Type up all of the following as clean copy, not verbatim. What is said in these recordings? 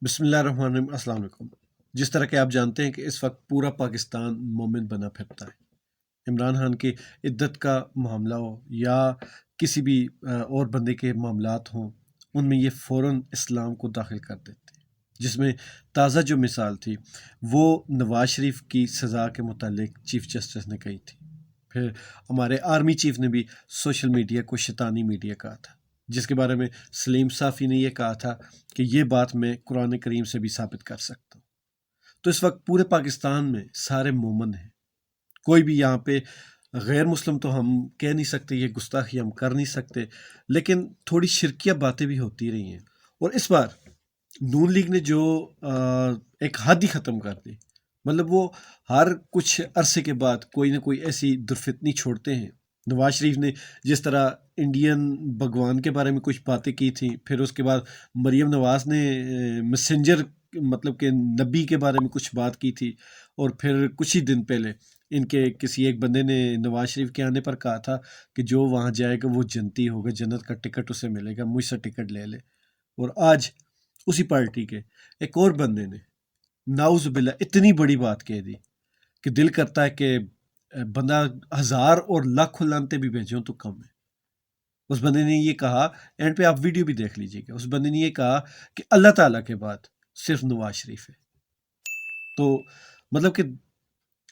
بسم اللہ الرحمن الرحیم۔ السلام علیکم۔ جس طرح کہ آپ جانتے ہیں کہ اس وقت پورا پاکستان مومن بنا پھرتا ہے۔ عمران خان کی عدت کا معاملہ ہو یا کسی بھی اور بندے کے معاملات ہوں، ان میں یہ فوراً اسلام کو داخل کر دیتے ہیں۔ جس میں تازہ جو مثال تھی وہ نواز شریف کی سزا کے متعلق چیف جسٹس نے کہی تھی۔ پھر ہمارے آرمی چیف نے بھی سوشل میڈیا کو شیطانی میڈیا کہا تھا، جس کے بارے میں سلیم صافی نے یہ کہا تھا کہ یہ بات میں قرآن کریم سے بھی ثابت کر سکتا ہوں۔ تو اس وقت پورے پاکستان میں سارے مومن ہیں، کوئی بھی یہاں پہ غیر مسلم تو ہم کہہ نہیں سکتے، یہ گستاخی ہم کر نہیں سکتے، لیکن تھوڑی شرکیہ باتیں بھی ہوتی رہی ہیں۔ اور اس بار نون لیگ نے جو ایک حد ہی ختم کر دی، مطلب وہ ہر کچھ عرصے کے بعد کوئی نہ کوئی ایسی درفتنی چھوڑتے ہیں۔ نواز شریف نے جس طرح انڈین بھگوان کے بارے میں کچھ باتیں کی تھیں، پھر اس کے بعد مریم نواز نے میسنجر مطلب کہ نبی کے بارے میں کچھ بات کی تھی، اور پھر کچھ ہی دن پہلے ان کے کسی ایک بندے نے نواز شریف کے آنے پر کہا تھا کہ جو وہاں جائے گا وہ جنتی ہوگا، جنت کا ٹکٹ اسے ملے گا، مجھ سے ٹکٹ لے لے۔ اور آج اسی پارٹی کے ایک اور بندے نے نعوذ باللہ اتنی بڑی بات کہہ دی کہ دل کرتا ہے کہ بندہ ہزار اور لاکھوں لعنتیں بھی بھیجوں تو کم ہے۔ اس بندے نے یہ کہا، اینڈ پہ آپ ویڈیو بھی دیکھ لیجئے گا، اس بندے نے یہ کہا کہ اللہ تعالیٰ کے بعد صرف نواز شریف ہے۔ تو مطلب کہ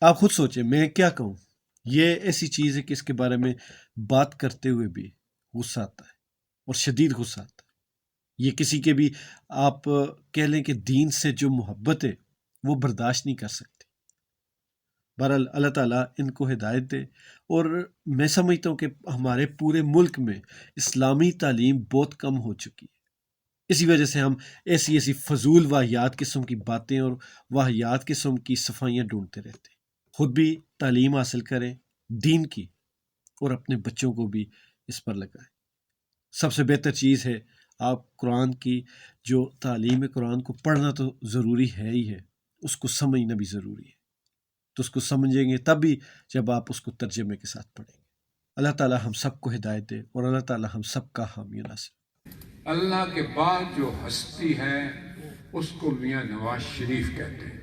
آپ خود سوچیں میں کیا کہوں۔ یہ ایسی چیز ہے کہ اس کے بارے میں بات کرتے ہوئے بھی غصہ آتا ہے، اور شدید غصہ آتا ہے۔ یہ کسی کے بھی آپ کہہ لیں کہ دین سے جو محبت ہے وہ برداشت نہیں کر سکتے۔ بہرحال اللہ تعالیٰ ان کو ہدایت دے۔ اور میں سمجھتا ہوں کہ ہمارے پورے ملک میں اسلامی تعلیم بہت کم ہو چکی ہے، اسی وجہ سے ہم ایسی فضول واہیات قسم کی باتیں اور واہیات قسم کی صفائیاں ڈھونڈتے رہتے ہیں۔ خود بھی تعلیم حاصل کریں دین کی، اور اپنے بچوں کو بھی اس پر لگائیں۔ سب سے بہتر چیز ہے آپ قرآن کی جو تعلیم قرآن کو پڑھنا تو ضروری ہے ہی ہے، اس کو سمجھنا بھی ضروری ہے۔ تو اس کو سمجھیں گے تب بھی جب آپ اس کو ترجمے کے ساتھ پڑھیں گے۔ اللہ تعالیٰ ہم سب کو ہدایت دے، اور اللہ تعالیٰ ہم سب کا حامی و ناصر۔ اللہ کے بعد جو ہستی ہے اس کو میاں نواز شریف کہتے ہیں۔